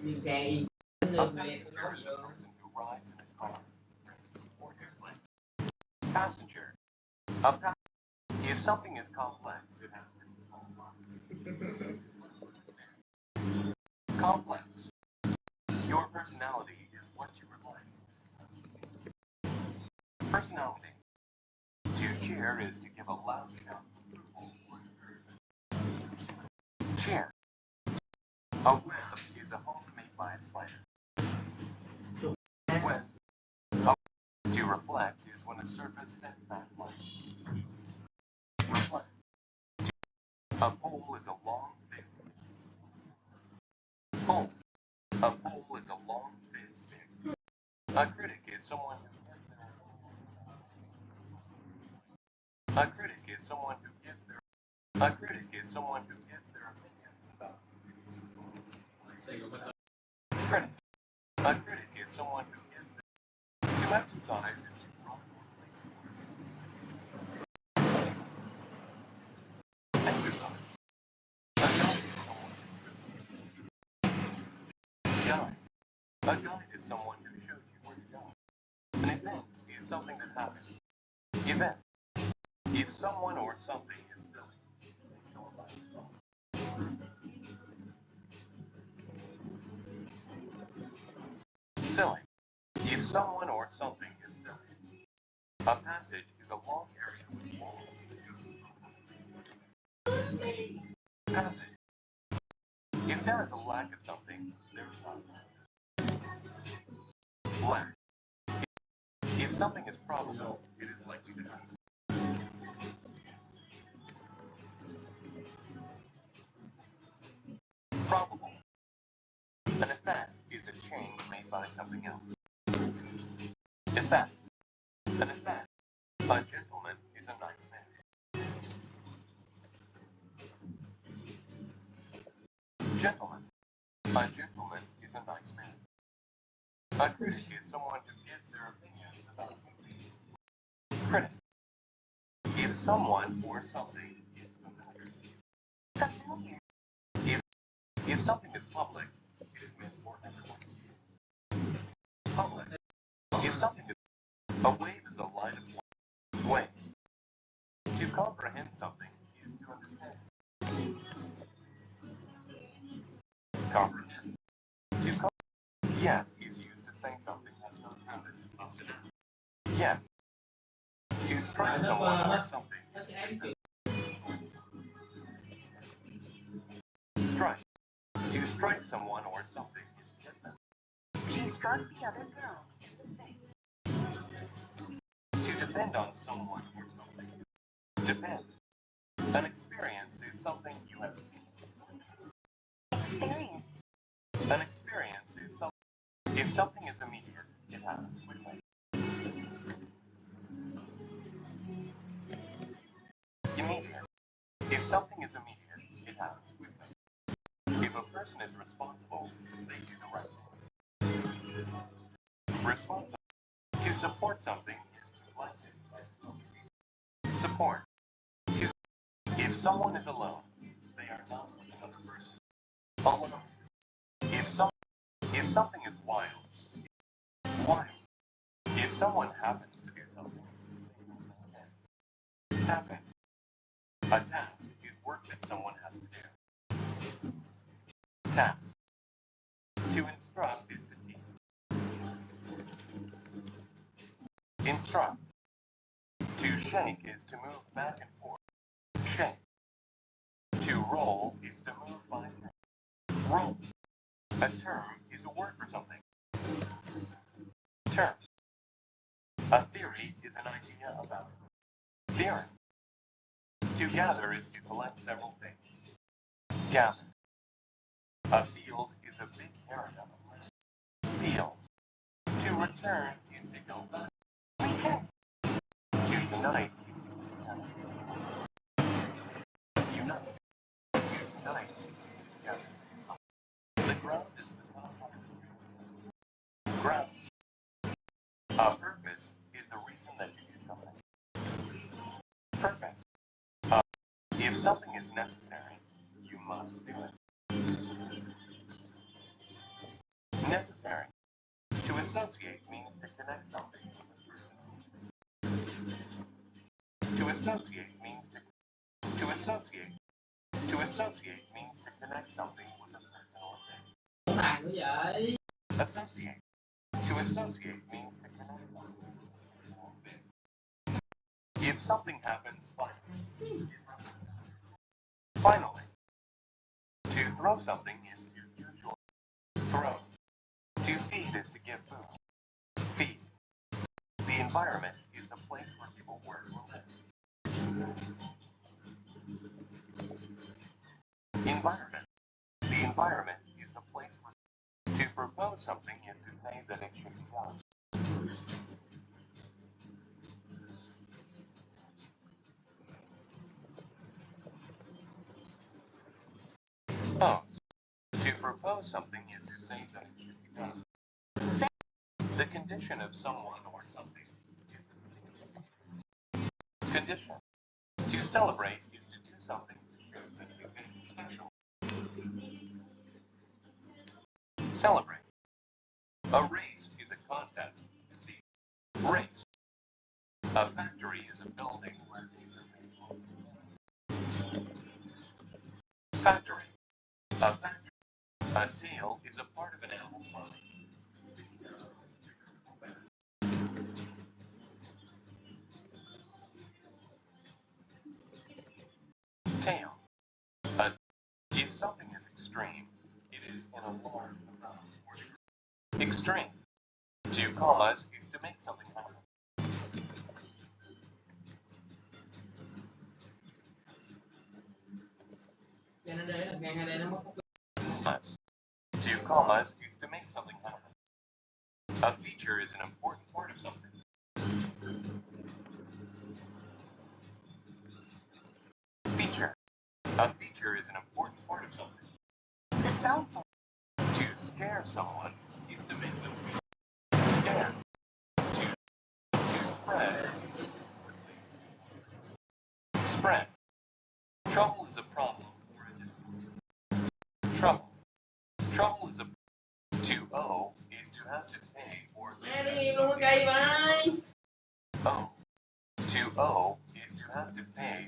Mình cái A passenger is a person who rides in a car, train, or airplane. Passenger. A pa- if something is complex, it has many small parts. Complex. Your personality is what you reflect. Personality. To cheer is to give a loud shout. Cheer. A web is a home made by a spider. Web. To reflect is when a surface sends back light. Reflect. A pole is a long, thin stick. Pole. A pole is a long, thin stick. A critic is someone who gives their A critic is someone who gives their A critic is someone who gives their opinions about movies. Critic. A critic is someone who gives their To exercise is to run or play sports. Exercise. A guide is someone who Guide. A guide is someone who shows you where to go. An event is something that happens. Event. If someone or something is silly, they show a lack of thought. Silly. If someone or something is silly. A passage is a long area with walls. Passage. If there is a lack of something, there is not. Lack. If something is probable, it is likely to happen. Probable. An effect is a change made by something else. Effect. An effect. A gentleman is a nice man. Gentleman. A gentleman is a nice man. A critic is someone who gives their opinions about movies. Critic. If someone or something is familiar. Familiar. If something is public, it is meant for everyone to use. Public. If something is a wave is a line of light. Wave. To comprehend something is to understand. Comprehend. To comprehend. Yet is used to say something has not happened up to now. Yet. To strike someone or something is to defend. Strike. To strike someone or something is to defend. She struck the other girl in the face. To depend on someone or something. Depend. An experience is something you have seen. Experience. An experience is something. If something is immediate, it happens quickly. Immediate. If something is immediate, it happens quickly. If a person is responsible, they do the right thing. Responsible. To support something is to like it. Support. To, if someone is alone, they are not with another person. Alone. If some, if something is wild, wild. If someone happens to do something, happen. A task is work that someone has to do. Task. To instruct is to teach. Instruct. To shake is to move back and forth. Shake. To roll is to move by hand. Roll. A term is a word for something. Term. A theory is an idea about it. Theory. To gather is to collect several things. Gather. A field is a big area of land. Field. To return is to go back. Return. To unite is to unite. Unite is to gather. The ground is the top part of the tree. Ground. A purpose is the reason that you do something. Purpose. If something is necessary, you must do it. associate means to connect something with a person. To associate means to associate. To associate means to connect something with a person or thing. Associate. To associate means to connect something with a person or thing. If something happens finally. Finally. To throw something is to usually throw. To feed is to give food. Feed. The environment is the place where people work or live. Environment. The environment is the place where to propose something is to say that it should be done. Propose. To propose something is to say that it should be done. The condition of someone or something is the condition. To celebrate is to do something to show that an event is special. Celebrate. A race is a contest. See, race. A factory is a building where things are made. Factory. A factory. A tail is a part of an animal's body. Tail. If something is extreme, it is in a large amount or degree. Extreme. Two commas is to make something happen. Commas. Two commas is to make something happen. A feature is an important part of something. Feature. A feature is an important part of something. The cell phone. To scare someone is to make them feel scared. To spread. Spread. Trouble is a problem or a difficulty. Trouble. Trouble is a to owe is to have to pay or owe. To owe is to have to pay.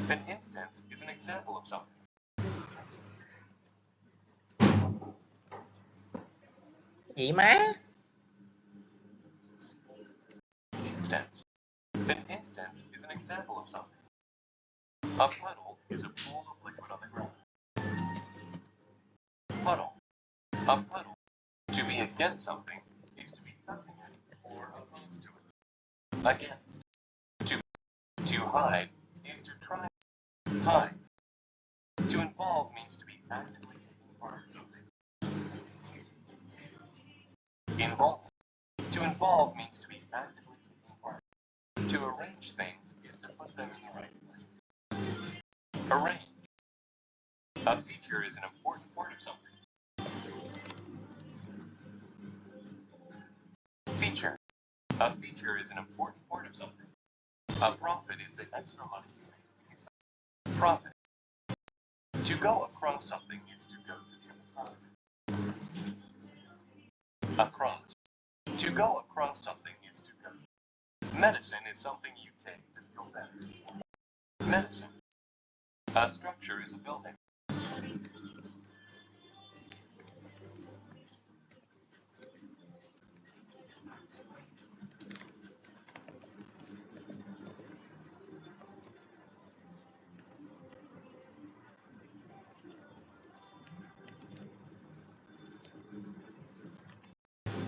An instance is an example of something. Gì má? Instance. An instance is an example of something. A puddle is a pool of liquid on the ground. Puddle. A puddle. To be against something is to be something or opposed to it. Against. To hide is to try to hide. To involve means to be actively taking part in something. Involve. To involve means to be actively taking part. To arrange things is to put them in the right place. Arrange. A feature is an important part of something. Feature. A feature is an important part of something. A profit is the extra money you make. Profit. To go across something is to go to the other side. Across. To go across something is to go. Medicine is something you take to feel better. Medicine. A structure is a building.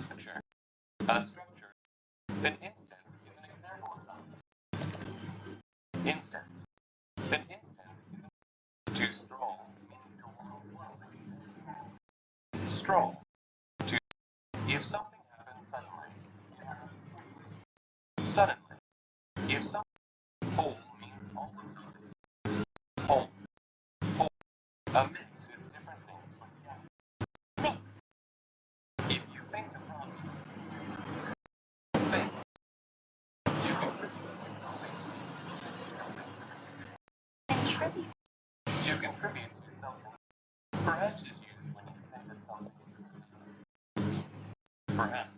Structure. A structure. An instance is an example of something. Instance. An instance is to stroll. Stroll. To if something happens suddenly. Suddenly. If something whole means all of something. Whole. Whole. A mix is different things put together. Mix. If you face a problem, face. You contribute. To contribute to something. Perhaps is used when you think that something is perhaps.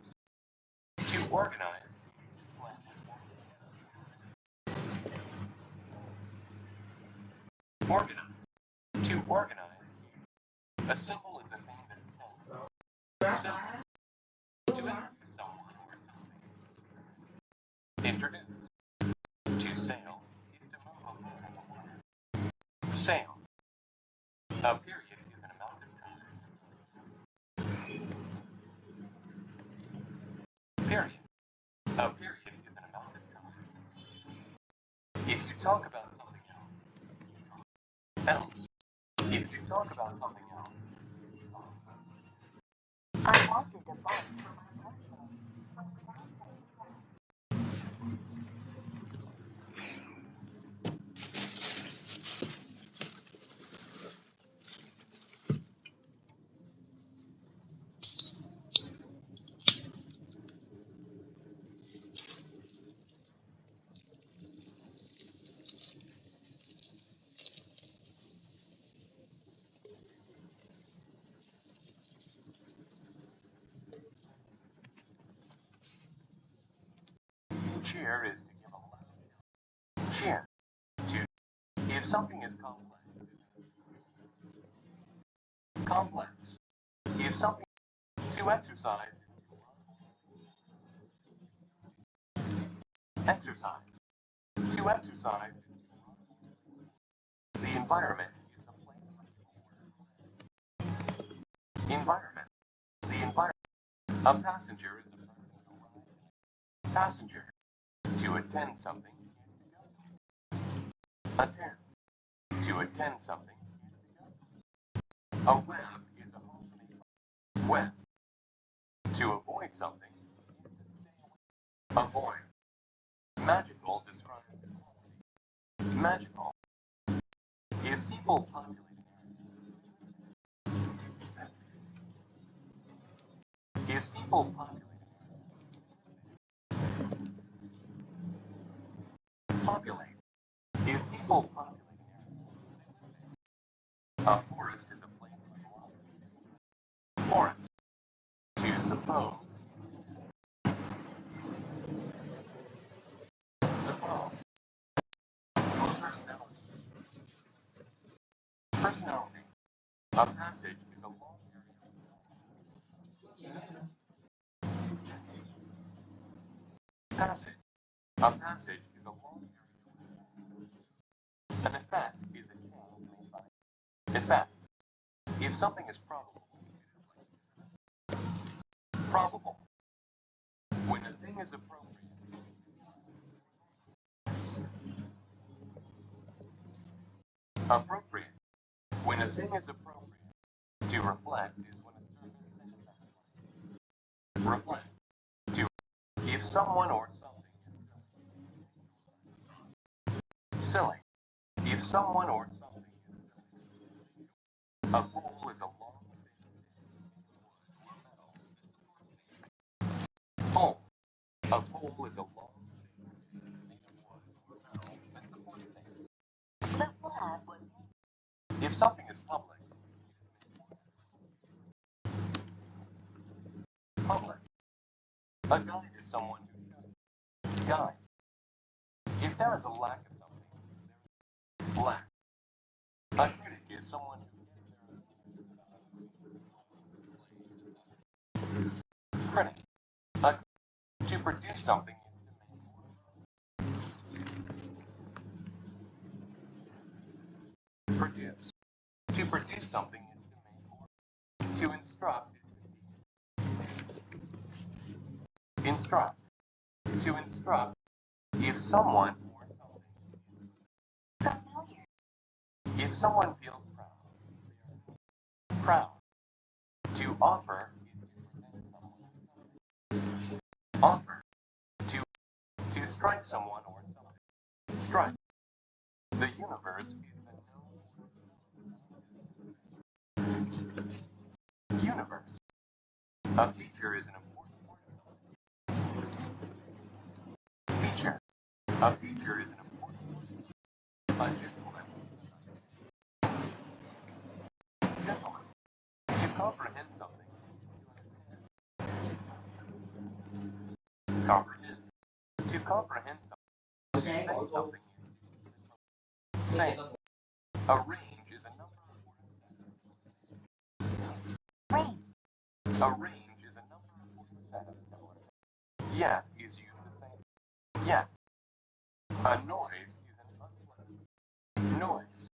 A symbol is a thing that can symbol to introduce someone or something. Introduce. To sail is to move a boat on the water. Sail. A period is an amount of time. Period. A period is an amount of time. If you talk about something else. If you talk about something else. I wanted a bike for my birthday. Cheer is to give a laugh. Cheer. To if something is complex. Complex. If something to exercise. Exercise. To exercise. The environment is the place. Environment. The environment. A passenger is a person who rides. Passenger. To attend something. Attend. To attend something. A web is a homemade web. To avoid something. Avoid. Magical describes magical. If people populate. If people populate. Populate. If people populate. A forest is a place with water. Forest. To suppose. Suppose. Personality. Personality. A passage is a long passage. A passage is a long An effect is a change made by effect. If something is probable. Probable. When a thing is appropriate. Appropriate. When a thing is appropriate. To reflect is when a reflect. To if someone or something is silly. If someone or something is a pole is a long pole. A pole is a long the flag was if something is public. Public. A guide is someone who guide. If there is a lack of something, lack. A critic is someone who critic. To produce something is to produce. To produce something is to make more. To instruct is to instruct. To instruct. If someone or something familiar. If someone feels proud. To offer is to offer. To strike someone or something. Strike. The universe is the universe. A feature is an important feature. A feature is an important a gentleman. Gentleman. To comprehend something. Comprehend. To comprehend something. To say something. Say. A range is a number A range is a number with a set of similar. Yet is used to say yet. A noise is an unpleasant noise.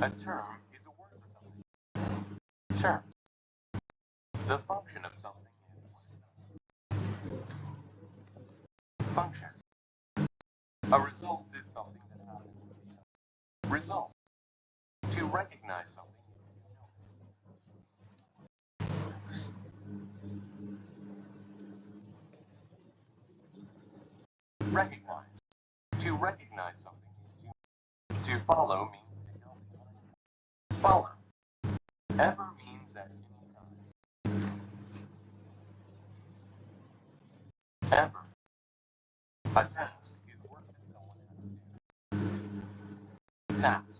A term is a word for something. Term. The function of something is function. A result is something that happens. Result. To recognize something. Recognize. To recognize something is to follow means to go. Follow. Ever means at any time. Ever. A task is work that someone has to do. Task.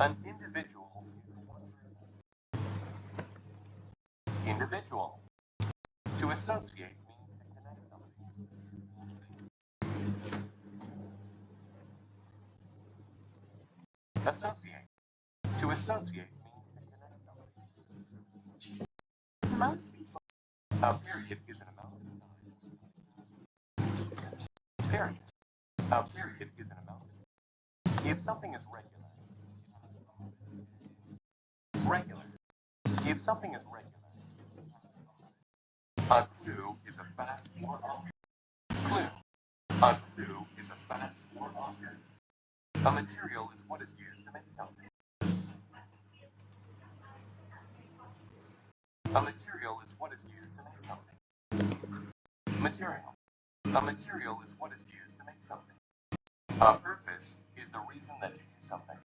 An individual is one person. Individual. To associate means to connect something. Associate. To associate means to connect something. Most people. A period is an amount of time. Period. A period is an amount of time. If something is regular. Regular. If something is regular. A clue is a fact or object. Clue. A clue is a fact or object. A material is what is used to make something. A material is what is used to make something. Material. A material is what is used to make something. A purpose is the reason that you do something.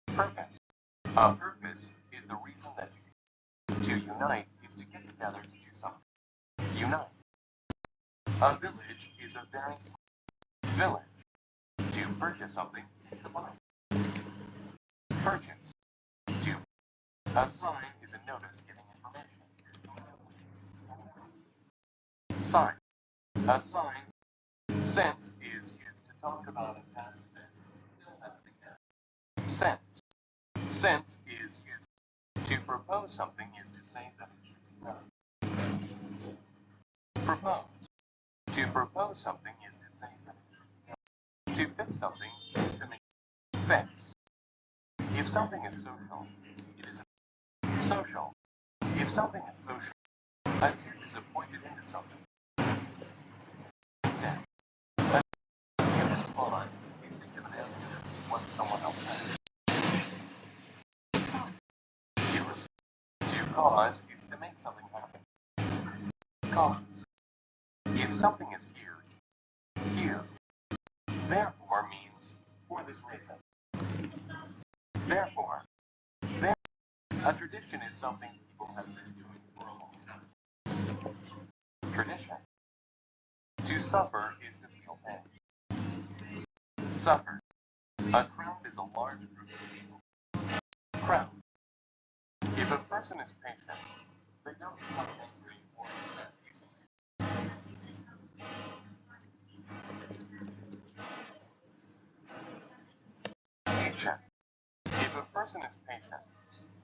Purpose. A purpose is the reason that you do. To unite is to get together to do something. Unite. A village is a very small village. To purchase something is to buy. Purchase. To. A sign is a notice giving information. Sign. A sign. Sense is used to talk about a past event. Sense. Sense is used to propose something is to say that it should be done. Propose. To propose something is to say that it should be done. To fix something is to make fix. If something is social, it is social. If something is social, a tip is appointed into something. Tip. To respond is to give an answer to what someone else says. To cause is to make something happen. Cause. If something is here, here. Therefore means for this reason. Therefore. A tradition is something people have been doing for a long time. Tradition. To suffer is to feel pain. Suffer. A crowd is a large group of people. Crowd. If a person is patient, they don't become angry or upset easily. Patient. If a person is patient,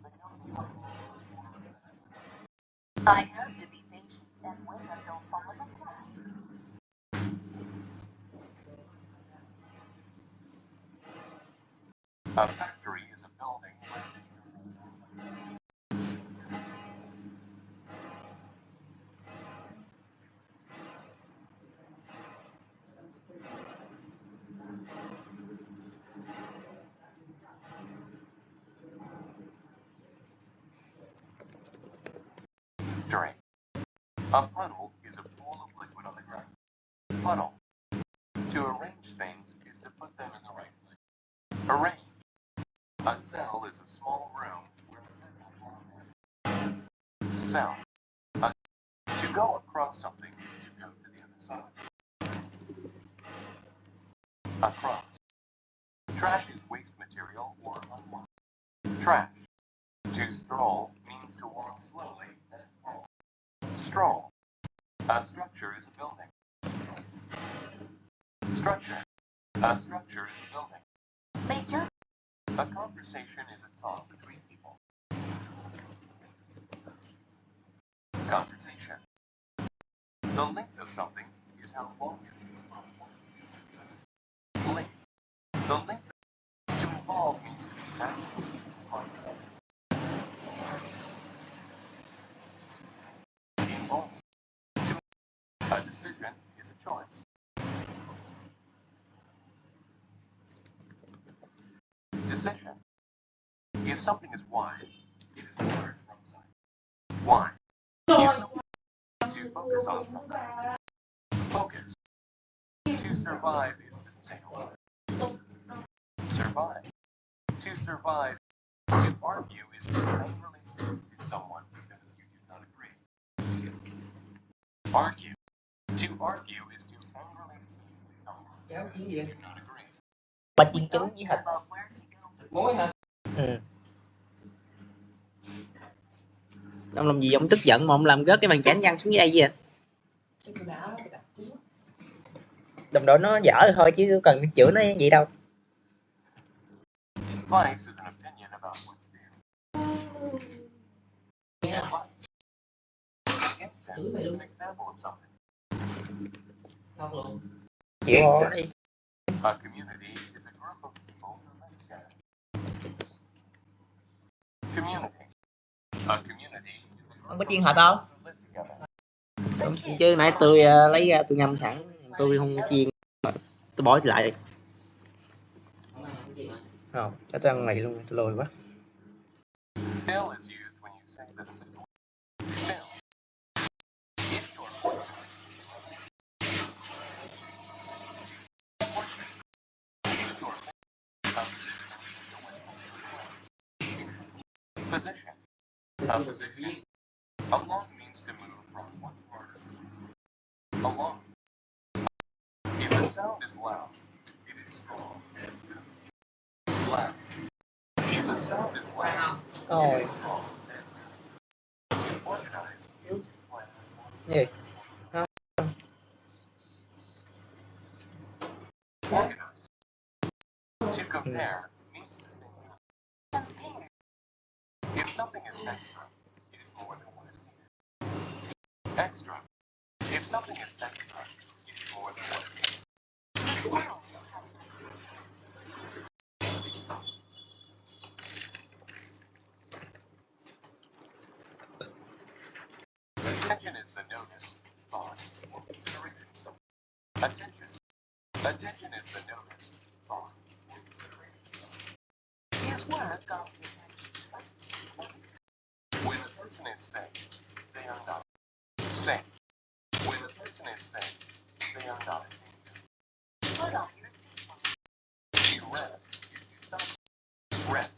they don't become angry or upset. I have to be patient and wait until 5 o'clock. A factory is a building where things are made. Drain. A puddle is a pool of liquid on the ground. Puddle. To arrange things is to put them in the right place. Arrange. A cell is a small room where the cell. To go across something is to go to the other side. Across. Trash is waste material or unwanted. Trash. To stroll means to walk slowly and crawl. Stroll. A structure is a building. Structure. A structure is a building. A conversation is a talk between people. Conversation. The length of something is how long it is. Length. The length to involve means to be active. Involve. A decision is a choice. Decision. If something is wide, it is large from sight. Wide. If something to focus on something. Focus. To survive is to stay alive. Survive. To survive. To argue is to angrily say to someone because you do not agree. Argue. To argue is to angrily say to someone because you do not agree. Ba chiên trứng với thịt. Muối hả? Ừ. Ông làm gì ông tức giận mà ông làm rớt cái bàn chén văng xuống dưới đây vậy? Đồng đội nó dở thôi chứ cần chữa nó vậy đâu. Advice is an opinion about what to do. Advice. Instance is an example of something. Không luôn. Chịu ho đi. A community is a group of people who live together. Community. A community is a group Ông of có chiên people thịt không? who live together. Chứ nãy tôi lấy ra tôi ngâm sẵn, tôi không chiên, tôi bỏ lại. Không, cho tôi ăn này luôn, tôi lười quá. Still is used when you say that a situation. Still. If you are fortunate. If you are position. A position. Along means to move from one part of the room. Along. If the sound is loud, it is strong and good. Loud. If the sound is loud, it is strong and good. Organize is to plan. Gì? Organize. To compare means to say compare. If something is extra, it is more than what is needed. Extra. If something is extra, it is more than what is needed. Attention is the notice, thought, or consideration of something. Attention. Attention is the notice, thought, or consideration of something. His work got the attention. When a person is saying, they are not saying. When a person is saying, they are not attentive. Put on your seatbelt. You rest if you stop. Rest.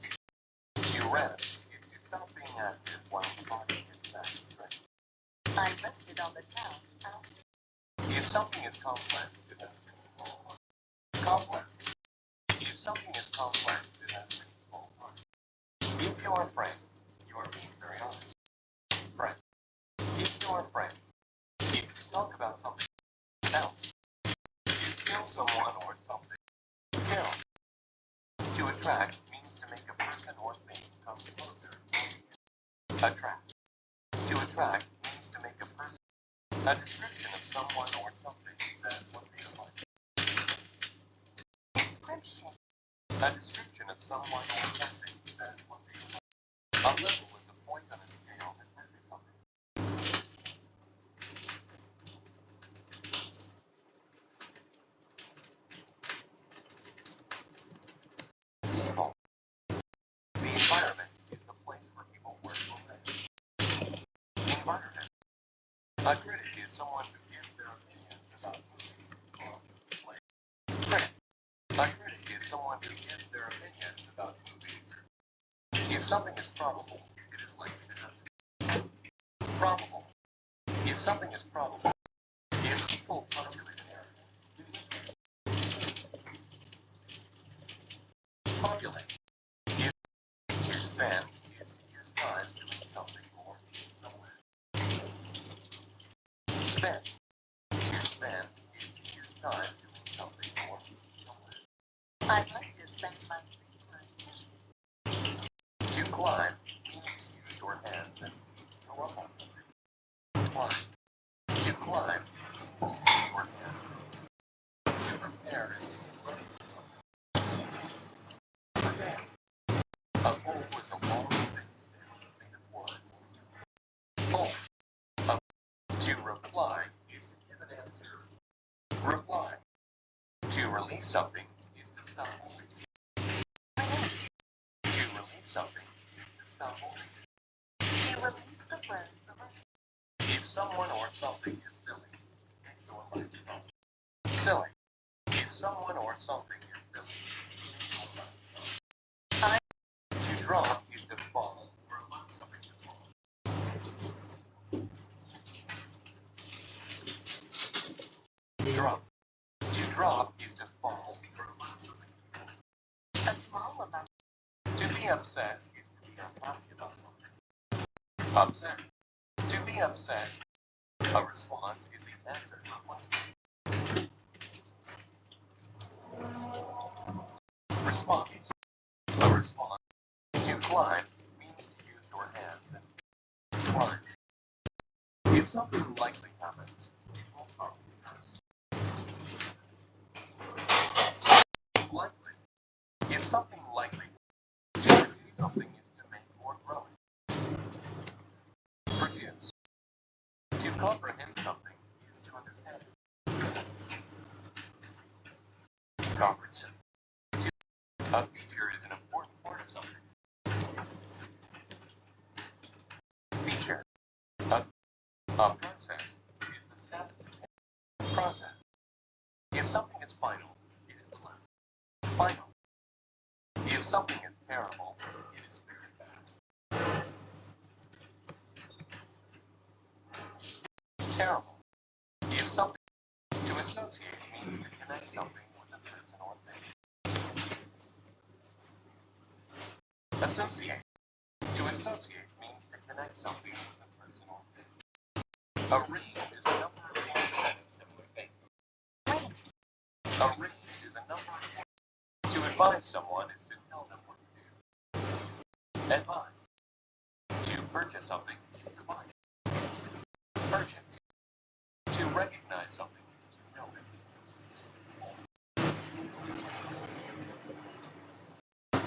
You rest if you stop being active while the body gets back to strength. I rested on the couch. If something is complex, it has many small parts. Complex. If something is complex, it has many small parts. If you are frank, you are being very honest. Frank. If you are frank, if you talk about something else, you kill someone or something. Kill. To attract means to make a person or thing come closer. Attract. To attract means to make a person. A description of someone or something says what they are like. Description. A description of someone or something says what they are like. A level is a point on a scale that measures something. People. The environment is the place where people work or live. Environment. A critic is someone who gives their opinions about movies or plays. Critic. A critic is someone who gives their opinions about movies. If something is probable, it is likely to happen. Probable. If something is probable, if people populate an area. Populate. If you spend is to use time doing something or somewhere. Spend. To spend is to use time doing something or somewhere. I'd like to spend my free time. To climb means to use your hands and go up on something. A pole is a long thin stick made of wood. Pole. To reply is to give an answer. Reply. To release something is to stop holding. To release something is to stop holding. To release the friend of a If someone or something is silly, it's or like silly. If someone or something is silly, to drop is to fall or allow something to fall. Drop. To drop is to fall or allow something to fall. a small amount. To be upset is to be unhappy about something. Upset. To be upset. A response is the answer to a question. Response. A response. To climb means to use your hands and climb. If something likely happens, it will probably happen. Likely. If something likely to produce something is to make or grow it. Produce. To comprehend something is to understand it. Comprehend. A feature is an important part of something. Feature. A process is the status of a process. If something is final, it is the last. Final. If something is terrible, it is very bad. Terrible. If something to associate means to connect something with a person or thing. Associate. To associate means to connect something with a person or thing. A range is a number of things said of similar things. A range is a number of words. To advise someone is to tell them what to do. Advise. To purchase something is to buy it. Purchase. To recognize something is to know it.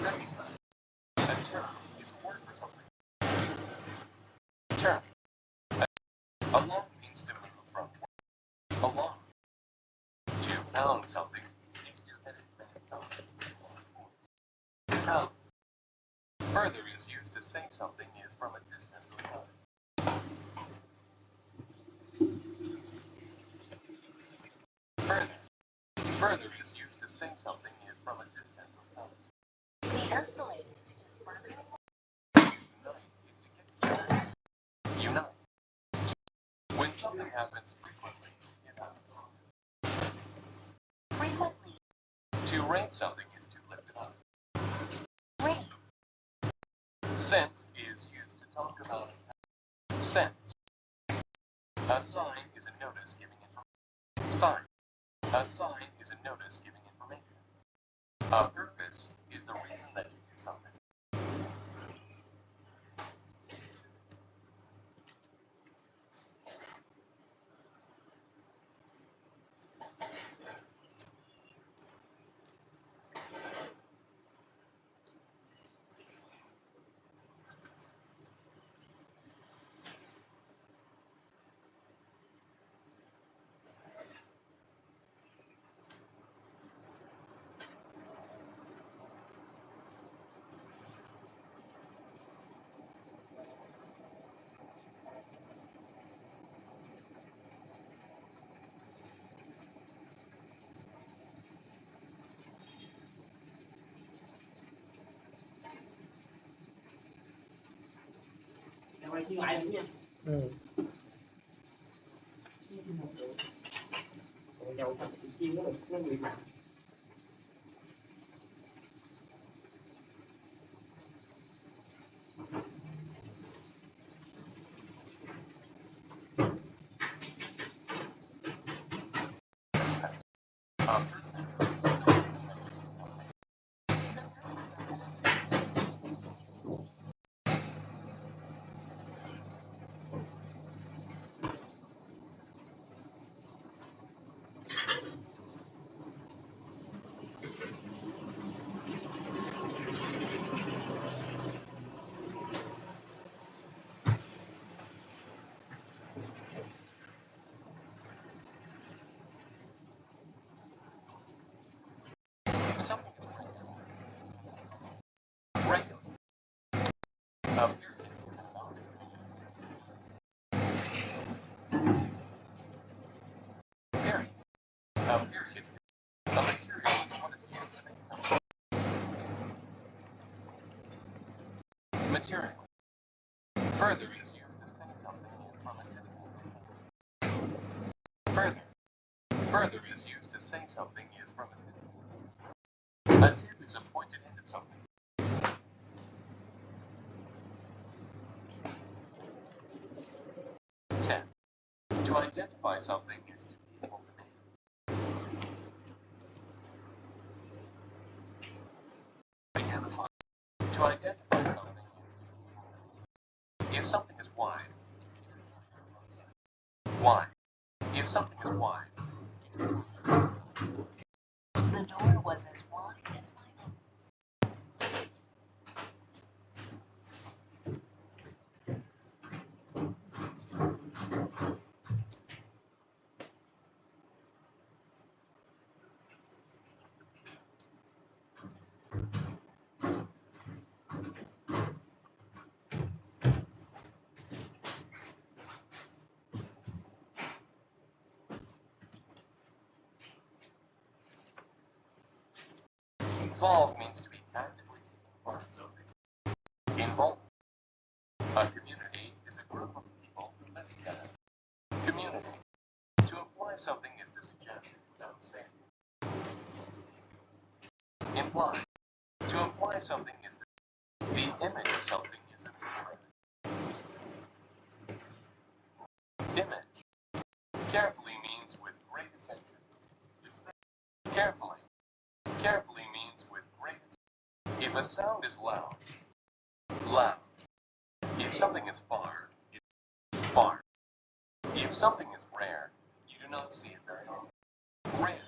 Recognize. A term is a word for something. Term. Along means to move from along. To pound something is to hit it many times. Pound. Further is used to say something is from a distance or time. Further. Further is used to say something is from a distance or time. The escalated is further. Unite is to get together. Unite. When something happens frequently, it happens often. Frequently. To raise something is to lift it up. Raise. Sense is used to talk about sense. A sign is a notice giving information. Sign. A sign is a notice giving information. A purpose is the reason that you do something. Quay chiếu lại đúng nha. Còn dầu thật thì chiên nó bị mặn. A period is about period. A period. A material is what is used to make something. Material. Further is used to say something is from a distance. Further. Further is used to say something is from a distance. A tip is a pointed end of something. Ten. To identify something is to be able to name it. Identify. To identify something. If something is wide. Wide. If something is wide. The door was as wide as my own. Involve means to be actively taking part in something. Involve. A community is a group of people who live together. Community. To imply something is to suggest it without saying. Imply. To imply something is the image of something is an image. Carefully means with great attention. Carefully. Carefully means with great attention. If a sound is loud, loud. If something is far, it's far. If something is rare, you do not see it very often. Rare.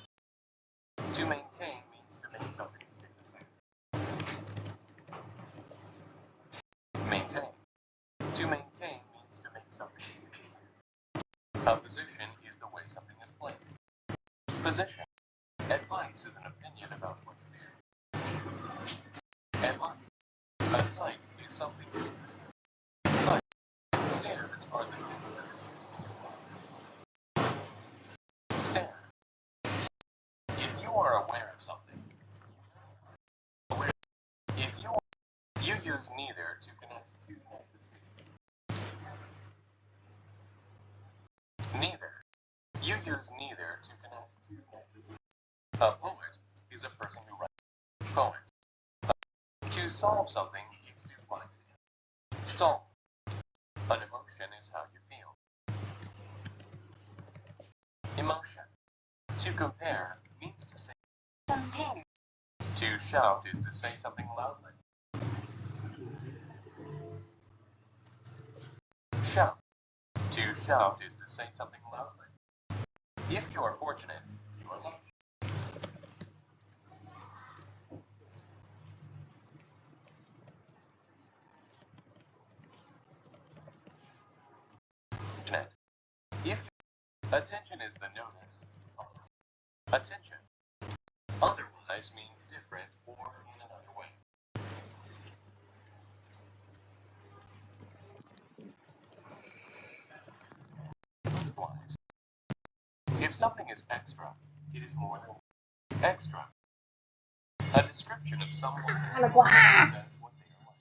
To maintain means to make something stay the same. Maintain. To maintain means to make something stay the same. A position is the way something is placed. Position. Advice is an opinion about what's there. Advice. A sight is something that exists. Sight. Stairs are the things that exist. Stare. If you are aware of something, aware. If you use neither to connect two negative statements. Neither. You use neither to connect two negative statements. A poet is a person who writes. Poet. To solve something is to find it. Solve. An emotion is how you feel. Emotion. To compare means to say. Compare. To shout is to say something loudly. Shout. To shout is to say something loudly. If you are fortunate, you are lucky. Fortunate. If attention is the notice. Attention. Otherwise means different or in another way. Otherwise. If something is extra, it is more than extra. A description of someone says what they are like.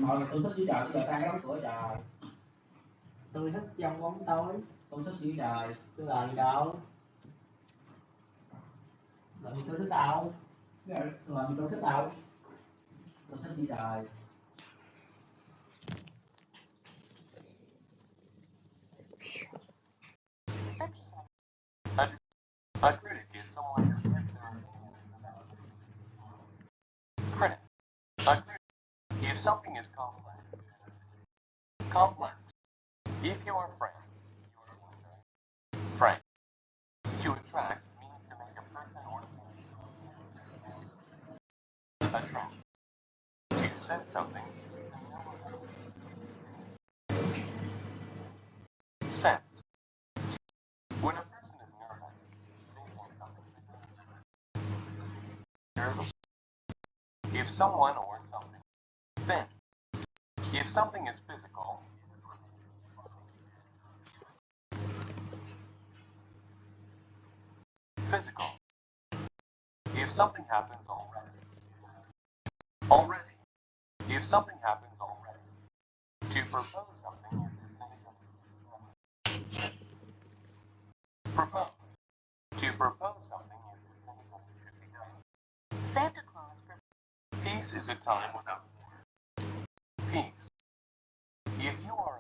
Thôi tôi thích chữ trời, bây giờ tan đóng cửa trời. Tôi thích trong bóng tối, tôi thích chữ trời, tôi làm đâu? Làm gì tôi thích đâu? Làm gì tôi thích đâu? Tôi thích chữ trời. A critic is someone who gives their opinions about Agree. If something is complex. Complex. If you are frank, you are frank. To attract means to make a person or thing attract. To sense something. Sense. When a person is nervous, they think something. Nervous. If someone or something. Then. If something is physical. Physical. If something happens already. Already. If something happens already. To propose something is to say something. Propose. To propose something is to say something should be done. Santa Claus Peace is a time without war. Peace. If you are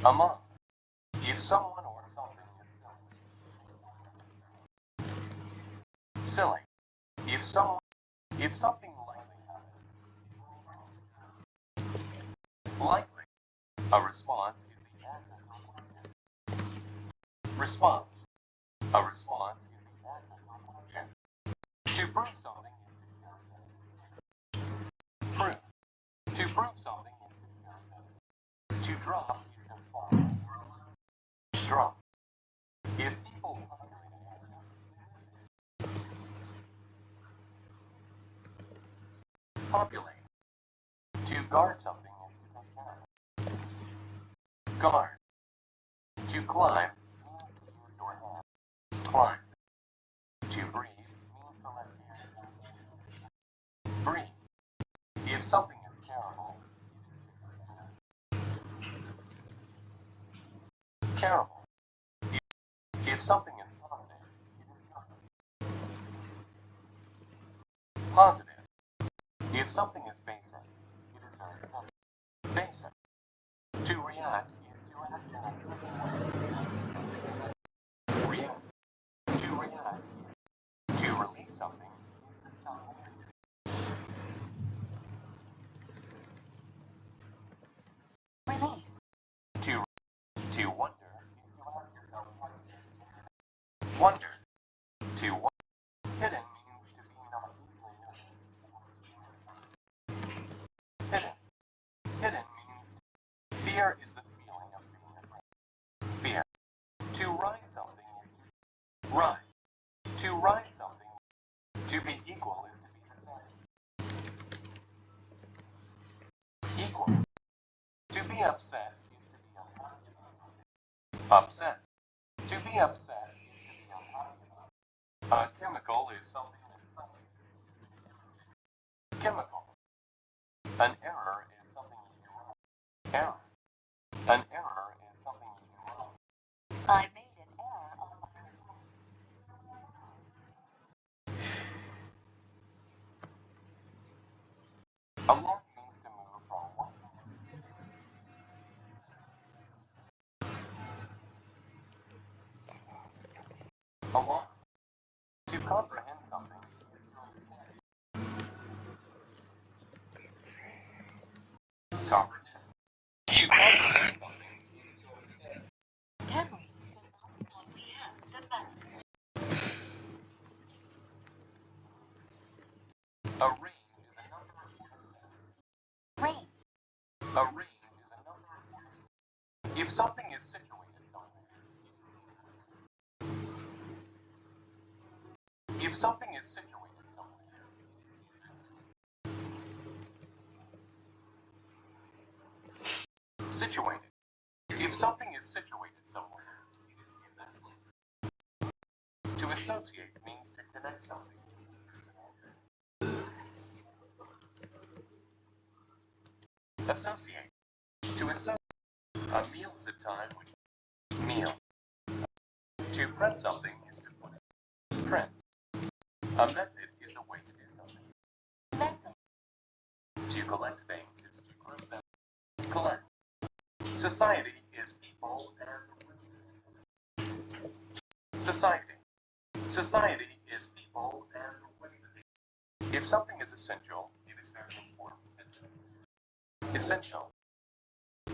among. If someone or something is silly. If someone. If something likely happens. Likely. A response is the answer to a question. Response. A response is the answer to a question. To prove something is to prove. To prove something is to drop is to fall. Drop. If people populate. To guard something is to take care. Guard. To climb means to use your hand. Climb. To breathe means to let air. Breathe. If something is terrible, terrible. If something is positive, it is good. Positive. If something is basic, it is very good. Basic. To react is to act. React. To react. To release something is to stop. release. To wonder is to ask yourself questions. Wonder. To wonder. Hidden means to be not easily noticed. Hidden. Hidden means fear is the feeling of being afraid. Fear. To ride something is to ride. To ride something. To be equal is to be the same. Equal. To be upset is to be unhappy. Upset. To be upset is to be unhappy. A chemical is something that's something. Chemical. An error is something you do wrong. Error. An error is something you do wrong. I made an error on my Along means to move from one. Along. To comprehend something. Comprehend. To comprehend something. memory. What we have, the best. A range is a number of Rain. A range is a number of If something is situated somewhere. If something is situated somewhere. Situated. If something is situated somewhere, it is in that place. To associate means to connect something. Associate. To associate. A meal is a time when meal. To print something is to put it. Print. A method is the way to do something. Method. To collect things is to group them. Collect. Society is people and society. Society is people and if something is essential, it is Essential.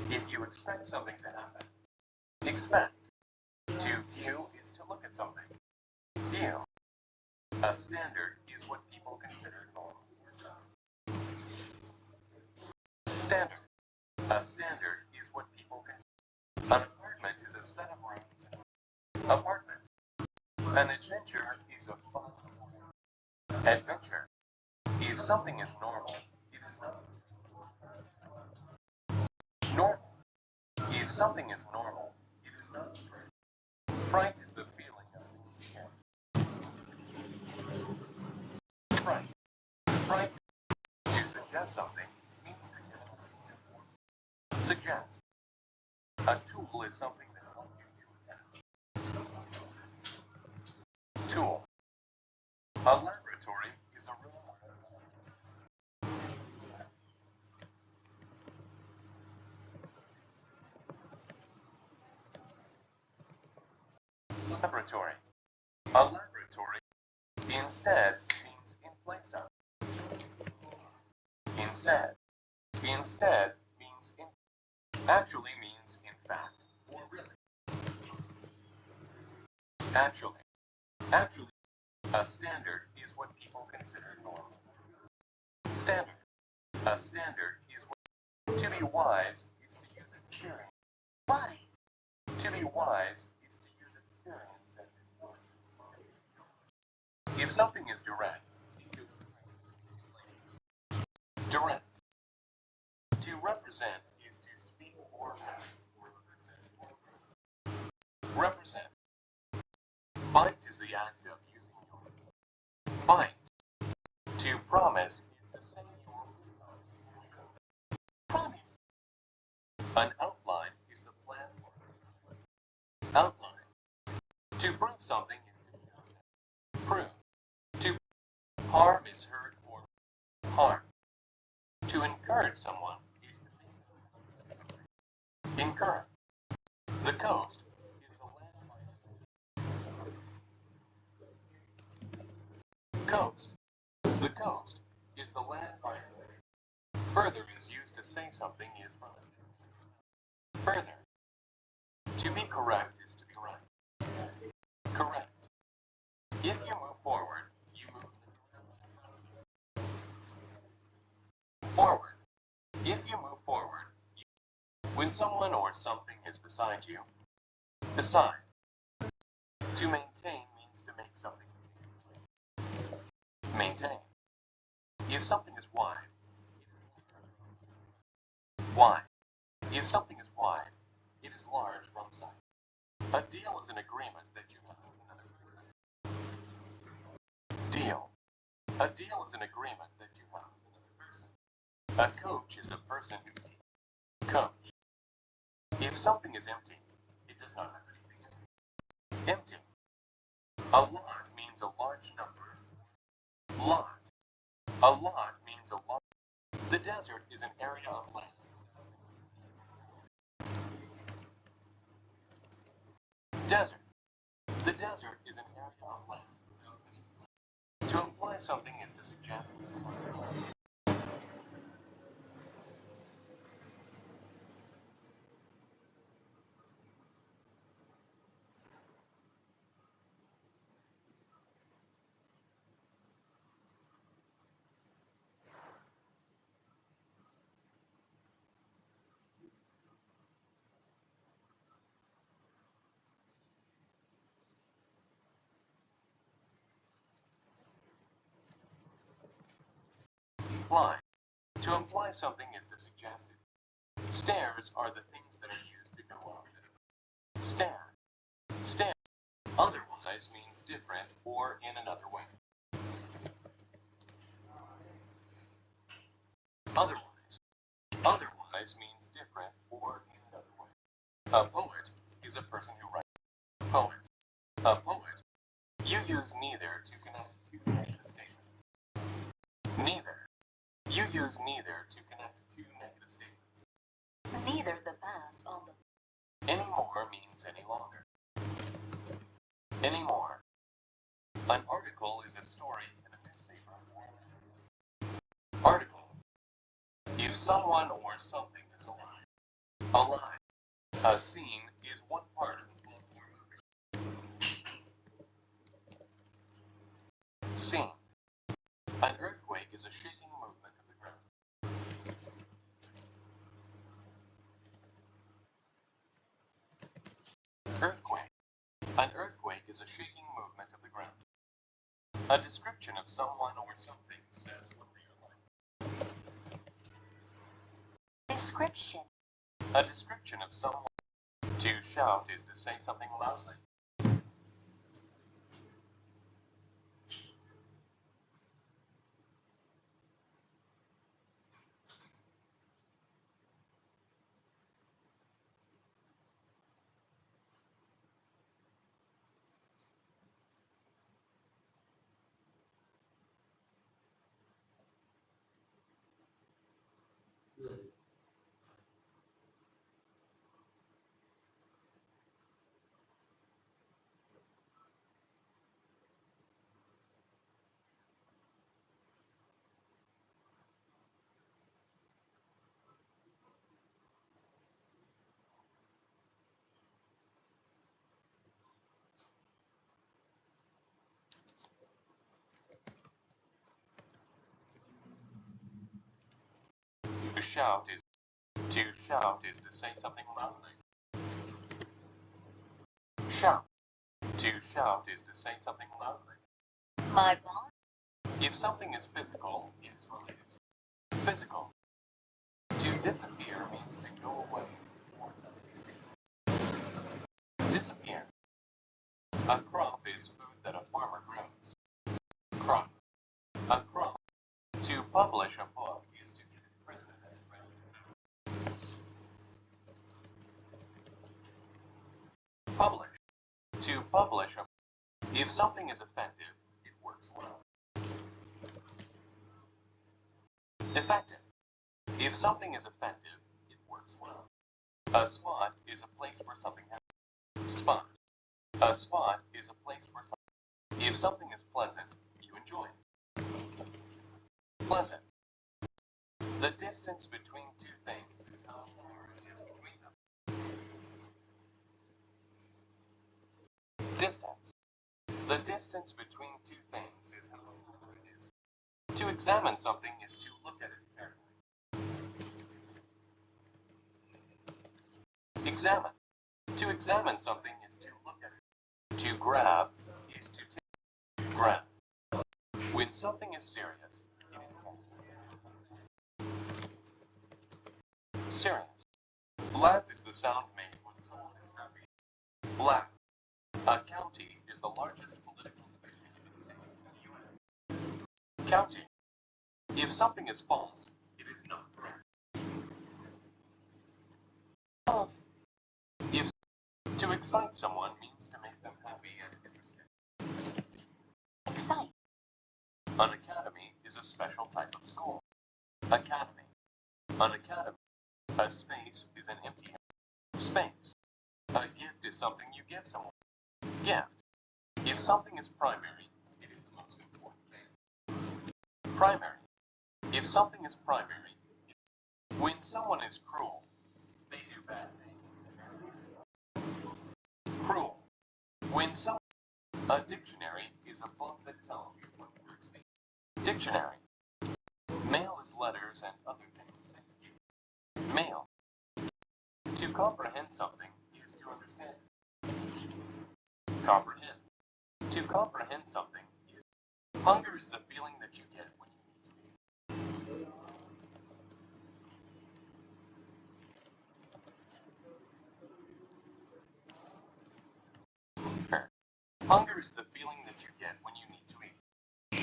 If you expect something to happen, expect. To view is to look at something. View. A standard is what people consider normal. Standard. A standard is what people consider. An apartment is a set of rooms. Apartment. An adventure is a fun. Adventure. If something is normal, it is not. Normal. If something is normal, it is not fright. Fright is the feeling of fear. Fright. Fright. To suggest something means to get something to form. Suggest. A tool is something that helps you to attach. Tool. A laboratory is a room. Laboratory. A laboratory instead means in place of. Instead. Instead means in. Actually means in fact or really. Actually. Actually. A standard is what people consider normal. Standard. A standard is what. To be wise is to use experience. Why? To be wise is to use experience and if something is direct, it gives direct. To represent is to speak or act or represent. Bite is the act of using your bite. To promise is to say your Promise. an outline is the plan for outline. To prove something is to prove. To harm is hurt or harm. To encourage someone is to encourage. The coast is the land. Coast. The coast is the land by further is used to say something is further. Further. To be correct is to be right. Correct. If you move forward, you move forward. If you move forward, when someone or something is beside you, beside. To maintain means to make something. Maintain. If something is wide, wide. If something is wide, it is large from sight. A deal is an agreement that you have with another person. Deal. A deal is an agreement that you have with another person. A coach is a person who teaches. Coach. If something is empty, it does not have anything in it. Empty. A lot means a large number. Lot. A lot means a lot. The desert is an area of land. Desert. The desert is an area of land. To imply something is to suggest. Imply. To imply something is to suggest it. Stairs are the things that are used to go up. Stair. Stair. Otherwise means different or in another way. Otherwise. Otherwise means different or in another way. A poet is a person who writes. Poet. A poet. You use neither to connect two negative statements. Neither. You use neither to connect two negative statements. Neither the past on the. Any more means any longer. Any more. An article is a story in a newspaper. Article. If someone or something is alive. Alive. A scene is one part of the plot or movie. Scene. An earthquake is a shaking movement of the ground. Earthquake. An earthquake is a shaking movement of the ground. A description of someone or something says what they are like. Description. A description of someone. To shout is to say something loudly. To shout is to say something loudly. Shout. To shout is to say something loudly. My boss. If something is physical, it is related to physical. To disappear means to go away or not be seen. Disappear. A crop is food that a farmer grows. Crop. A crop. To publish a book is to get it printed and read. Publish. To publish a book. If something is effective, it works well. Effective. If something is effective, it works well. A spot is a place where something happens. Spot. A spot is a place where something. If something is pleasant, you enjoy it. Pleasant. The distance between two things is how far it is between them. Distance. The distance between two things is how far it is. To examine something is to look at it carefully. Examine. To examine something is to look at it. To grab is to take. Grab. When something is serious, it is serious. Laugh is the sound made when someone is happy. Laugh. A county is the largest political division in the U.S. County. If something is false, it is not correct. False. If to excite someone means to make them happy and interested. Excite. An academy is a special type of school. Academy. An academy. A space is an empty space. A gift is something you give someone. Gift. If something is primary, it is the most important thing. Primary. If something is primary, when someone is cruel, they do bad things. Cruel. When someone. A dictionary is a book that tells you what words mean. Dictionary. Mail is letters and other things. Mail. To comprehend something is to understand. Comprehend. To comprehend something is. Hunger is the feeling that you get when you need to eat. Hunger. Hunger is the feeling that you get when you need to eat.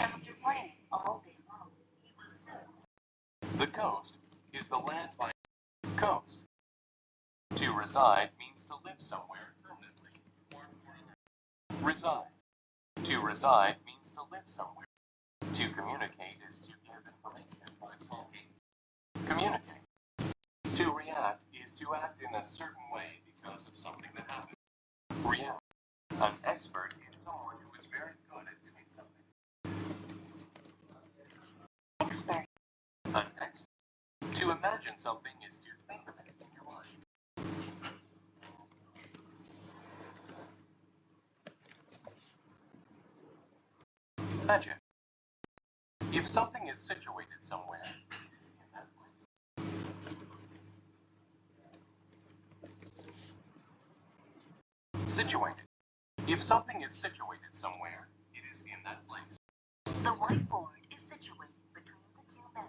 After playing all day long, he was full. The coast is the land by coast. To reside means to live somewhere permanently or forever. Reside. To reside means to live somewhere. To communicate is to give information by talking. Communicate. To react is to act in a certain way because of something that happened. React. An expert is someone who is very good at doing something. Expert. An expert. To imagine. imagine something is to think of it in your mind. Imagine. If something is situated somewhere, it is in that place. Situated. If something is situated somewhere, it is in that place. The whiteboard is situated between the two men.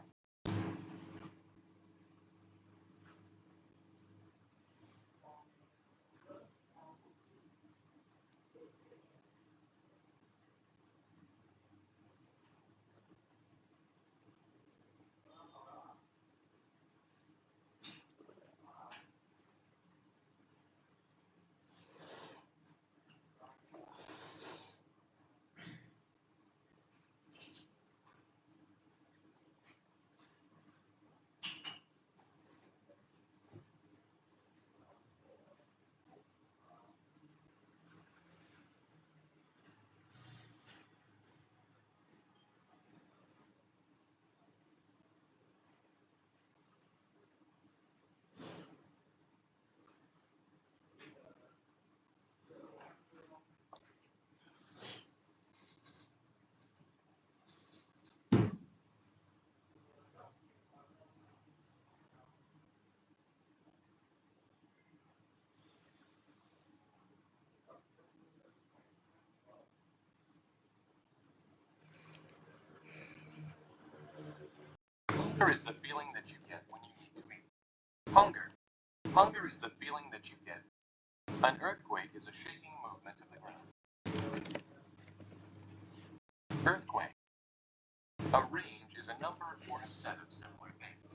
Hunger is the feeling that you get when you need to eat. Hunger. Hunger is the feeling that you get. An earthquake is a shaking movement of the ground. Earthquake. A range is a number or a set of similar things.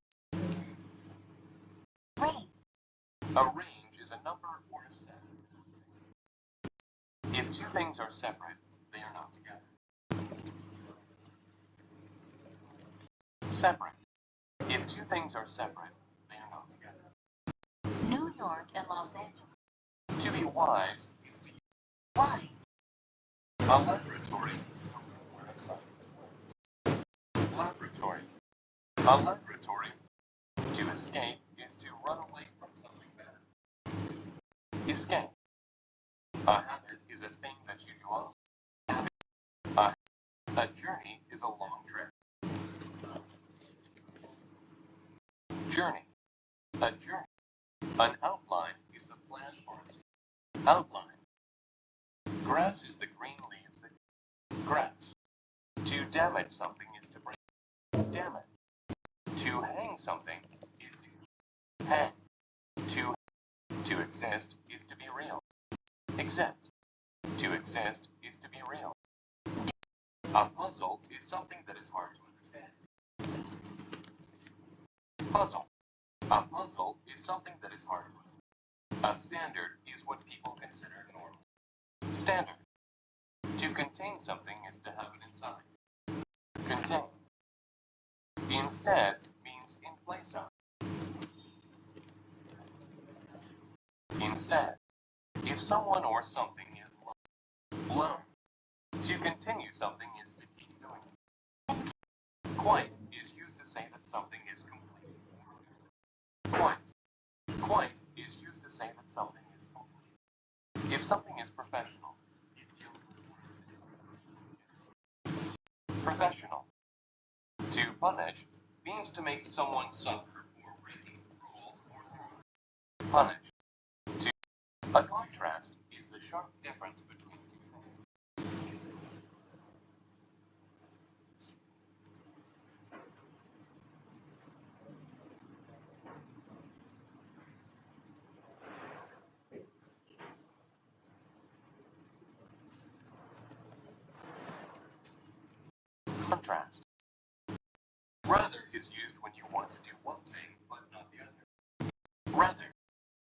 Rain. A range is a number or a set. If two things are separate, they are not together. Separate. If two things are separate, they are not together. New York and Los Angeles. To be wise is to use. Why? A laboratory is a room where a scientist works. Laboratory. A laboratory. To escape is to run away from something bad. Escape. A habit is a thing that you do often. A journey is a long trip. Journey. A journey. An outline is the plan for a city. Outline. Grass is the green leaves that grass. To damage something is to break. Damage. To hang something is to hang. To exist is to be real. Exist. To exist is to be real. A puzzle is something that is hard to understand. Puzzle. A puzzle is something that is hard to understand. A standard is what people consider normal. Standard. To contain something is to have it inside. Contain. Instead means in place of. Instead. If someone or something is low. To continue something is to keep doing it. Quite is used to say that something is complete. Quite is used to say that something is complete. If something is professional, it deals with professional. To punish means to make someone suffer for breaking rules or laws. Punish. A contrast is the sharp difference between two things. Contrast. Rather is used when you want to do one thing but not the other.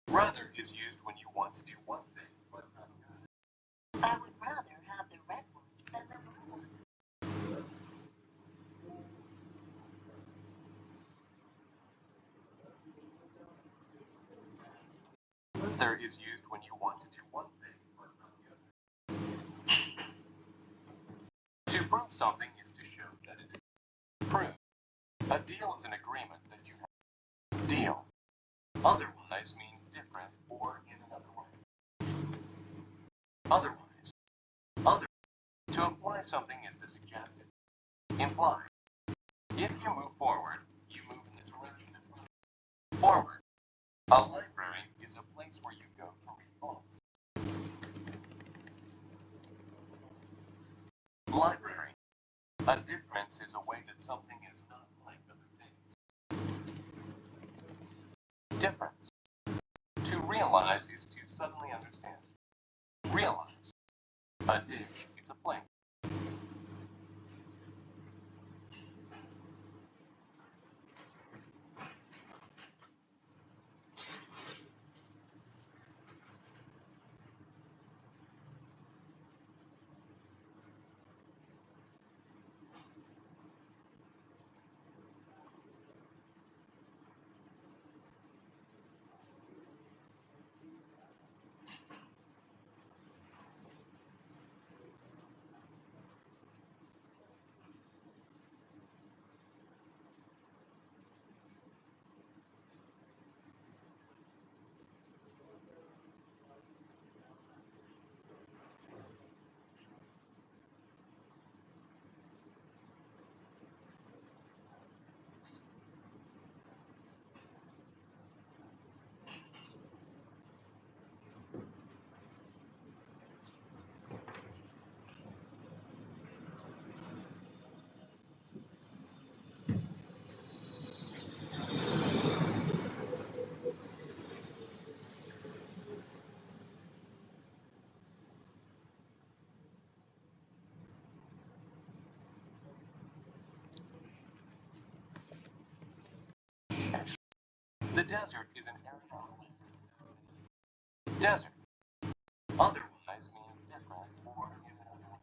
Rather is used when you want to do one thing but not the other. I would rather have the red one than the blue one. Rather is used when you want to do one thing but not the other. To prove something is to show that it is proved. A deal is an agreement that you have. Deal. Otherwise means different or in another way. Otherwise. Other. To imply something is to suggest it. Imply. If you move forward, you move in the direction in front of you. Forward. A library is a place where you go to read books. Library. A difference is a way that something is not like other things. Difference. To realize is to suddenly understand. Realize. A dish is a plate. The desert is an area of land. Desert. Otherwise means different or in another way.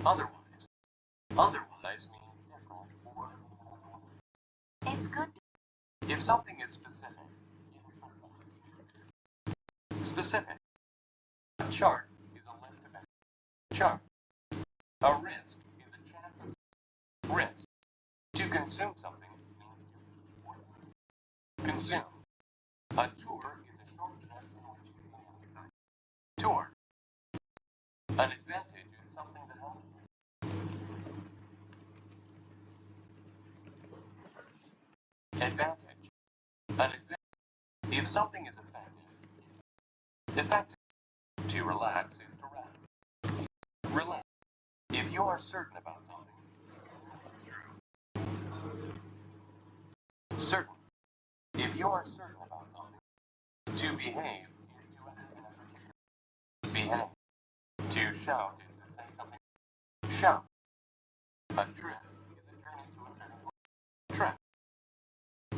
Otherwise. Otherwise means different or in another way. It's good. If something is specific, it is specific. A chart is a list of actions. Chart. A risk is a chance of risk. To consume something means to consume. A tour is a short trip in which you see on the site. Tour. An advantage is something that helps you. Advantage. An advantage. If something is effective. Effective. To relax is to rest. Relax. If you are certain about something. Certain. If you are certain about something. To behave is to act in a particular. Behave. To shout is to say something. Shout. A trip is a journey to a certain place. Trip.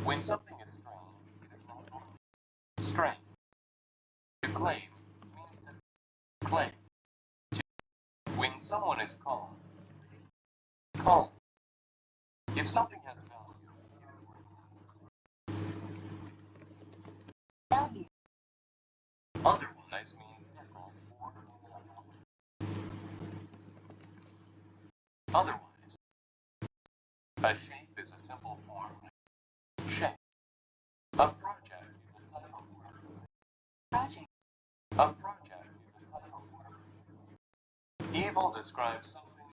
When something is strange, it is multiple. Strange. To claim means to claim. To. When someone is calm. Calm. If something has value, Value. otherwise means different or in another way. Otherwise. A shape is a simple form. Shape. A project is a type of work. Project. A project is a type of work. Evil describes something.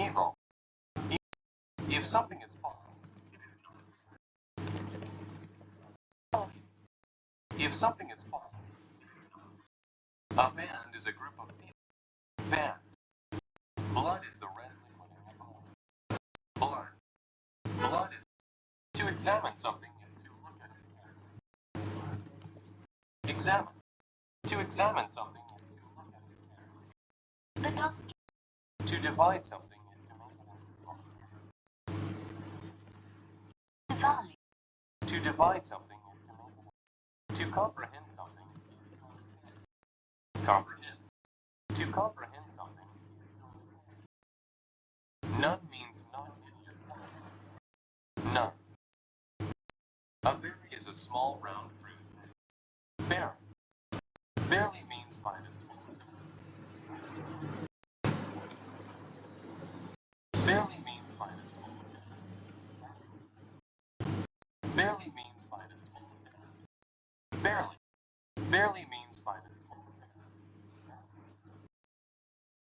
Evil. If something is false, it is not. False. If something is false, a band is a group of people. Band. Blood is the red liquid in the blood. Blood. Blood is. To examine something is to look at it. Examine. To examine something is to look at it. The donkey. To divide something is to make it into. Divide. To divide something is to make it. To comprehend something is to understand. Comprehend. To comprehend something is to understand. None means not any of. None. A berry is a small round fruit. Berry. Barely means minus 20. Barely means minus 20.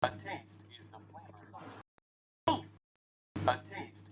A taste is the flavor. A taste